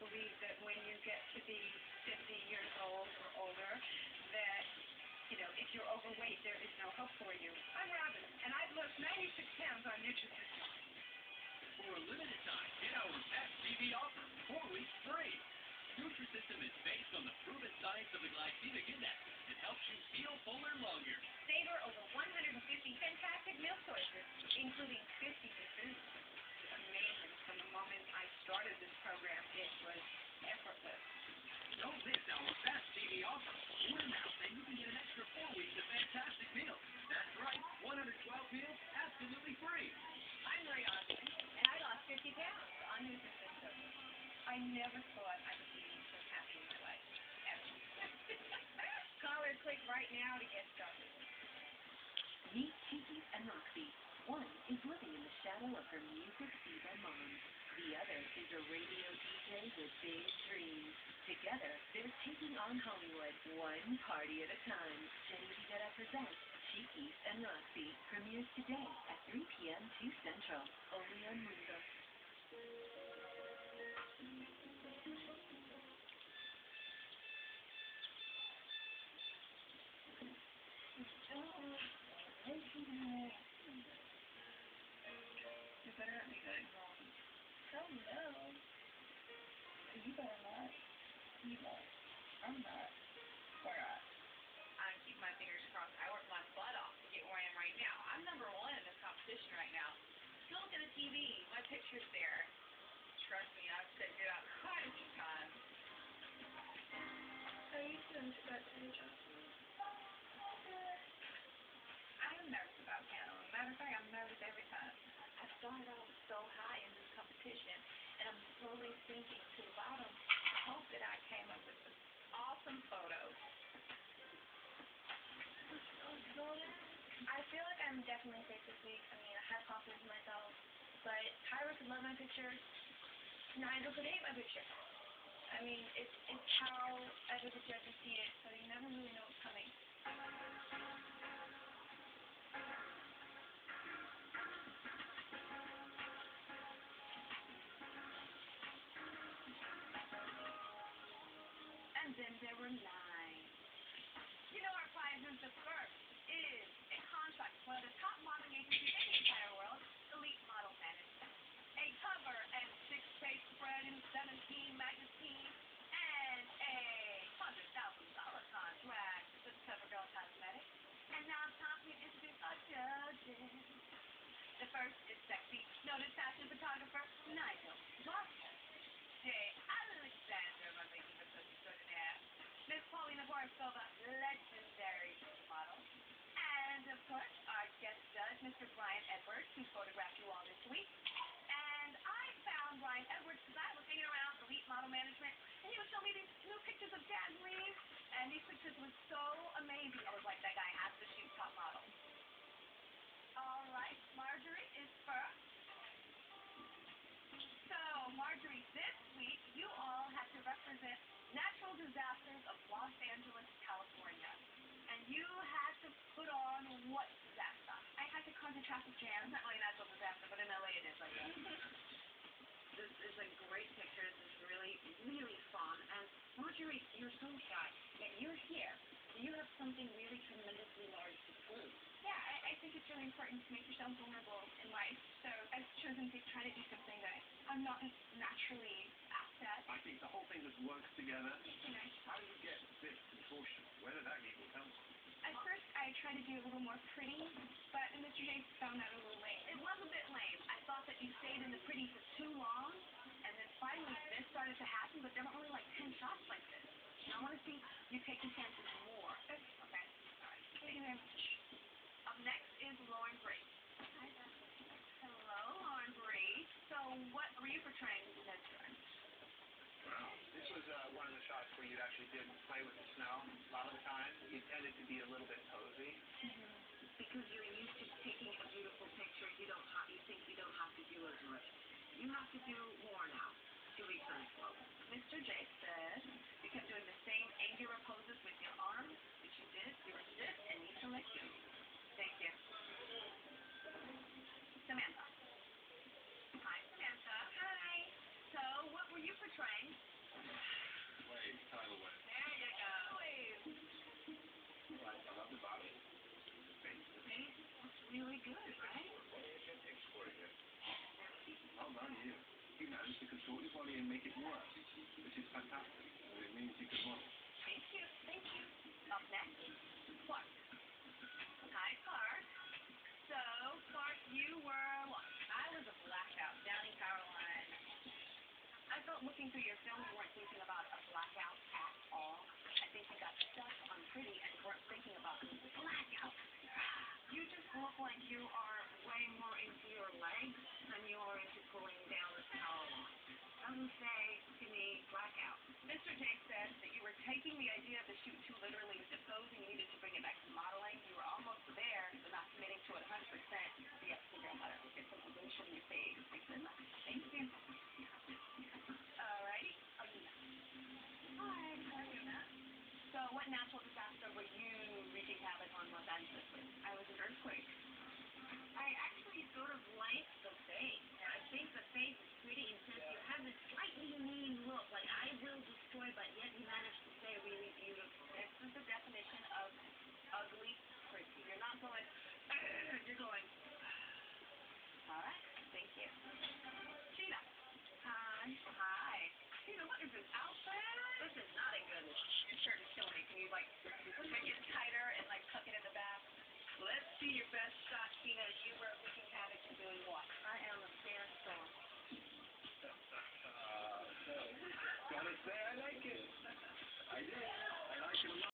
believe that when you get to be 50 years old or older, that, if you're overweight, there is no hope for you. I'm Robin, and I've lost 96 pounds on Nutrisystem. For a limited time, get our best TV offer, 4 weeks free. Nutrisystem is based on the proven science of the glycemic index. It helps you feel fuller longer. Savor over 150 fantastic meal choices, including 50 dishes. It's amazing. From the moment I started this program, it was effortless. Don't miss our best TV offer. Order now, and you can get an extra 4 weeks of fantastic meals. That's right, 112 meals absolutely free. I'm Marie Osmond, and I lost 50 pounds on Nutrisystem. I never thought I would be so happy in my life, ever. Call or click right now to get started. Meet Cheekies and Roxy. One is living in the shadow of her music diva mom. The other is a radio DJ with big dreams. Together, they're taking on Hollywood, one party at a time. Jenny Rivera presents Cheekies and Roxy. Premieres today at 3 p.m. 2 Central. Only on Mundo. You better not be going home. Hell no. You better not. You won't. I'm not. Why not? I'm keeping my fingers crossed. I worked my butt off to get where I am right now. I'm number one in this competition right now. Go look at the TV. My picture's there. Trust me, I've said it out quite a few times. How are you feeling about today, Jocelyn? I am nervous about piano. Matter of fact, I'm nervous every time. I started out so high in this competition, and I'm slowly sinking to the bottom. I hope that I came up with some awesome photos. I feel like I'm definitely safe this week. I mean, I have confidence in myself, but Tyra could love my picture, Nigel could hate my picture. I mean, it's however the judges see it, so you never really know what's coming. And then there were lines. Our prize is the first is a contract with one of the top modeling agencies in the entire world, Elite Model Management. A cover and 6-page spread in 17 magazines, and a $100,000 contract with CoverGirl Cosmetics. And now it's time for me to introduce our judges. The first is sexy, noted fashion photographer Nigel Lawson. J. Alexander, my making the pussy extraordinaire. Miss Paulina Horskova, legendary model. And, of course, our guest judge, Mr. Brian Edwards, who photographed you all this week. And I found Brian Edwards because I was hanging around Elite Model Management, and he would show me these new pictures of Jasmine, and these pictures were so amazing. I was like, that guy has to shoot top models. All right, Marjorie is first. So, Marjorie, this week, you all have to represent natural disasters of Los Angeles, California. And you had to put on what disaster? I had to conjure traffic jams. It's not really a natural disaster, but in LA it is, I guess. This is a great picture. This is really, really fun. And Marjorie, you're so shy, and you're here. So you have something really tremendously large to prove. Yeah, I think it's really important to make yourself vulnerable in life. So I've chosen to try to do something that I'm not naturally apt at. I think the whole thing just works together. You know, How do you get this contortion? Where did that giggle come from? at first I tried to do a little more pretty, but Mr. J found that a little lame. It was a bit lame. I thought that you stayed in the pretty for too long, and then finally this started to happen, but there were only like 10 shots like this. And I want to see you taking chances more. Okay? All right. Thank you very much. Up next is Lauren Bree. Hi there. Hello, Lauren Bree. So what were you portraying this time? Well, this was one of the shots where you actually did play with the snow. A lot of the time, you tended to be a little bit posy. Because you're used to taking a beautiful picture, you think you don't have to do as much. You have to do more now to return flow. Mr. J said you kept doing the same angular poses with your arms, which you did. You were stiff and need to let go. Thank you. Samantha. Hi, Samantha. Hi. So, what were you portraying? control your body and make it work, which is fantastic. It means you can model. Thank you. Thank you. Up next, Clark. Hi, Clark. So, Clark, you were what? I was a blackout down in Caroline. I felt looking through your film you weren't thinking about a blackout at all. I think you got stuck on pretty and weren't thinking about blackout. You just look like you are way more into your legs than you are into pulling down the power line. Doesn't say to me blackout. Mr. J said that you were taking the idea of the shoot too literally with the posing. You needed to bring it back to modeling. You were almost there, but not committing to it 100%. Yes, figure out how to get some illusion in your face. Thank you. Alrighty, Alina. Hi, Alina. So, what natural disaster were you wreaking havoc on Los Angeles with? I was an earthquake. I actually sort of like the face. I think the face is pretty intense. You have this slightly mean look, like I will destroy, but yet you manage to stay really beautiful. This is the definition of ugly pretty. You're not going, you're going, alright, thank you. Sheena. Hi. Hi. Sheena, what is this outfit? This is not a good look. Your shirt is killing me. Can you, like, make it tighter and, like, tuck it in the back? Let's see your best shot, Sheena. You were wreaking havoc and doing what? I am a sandstorm. Gotta say I like it. I do. I like it a lot.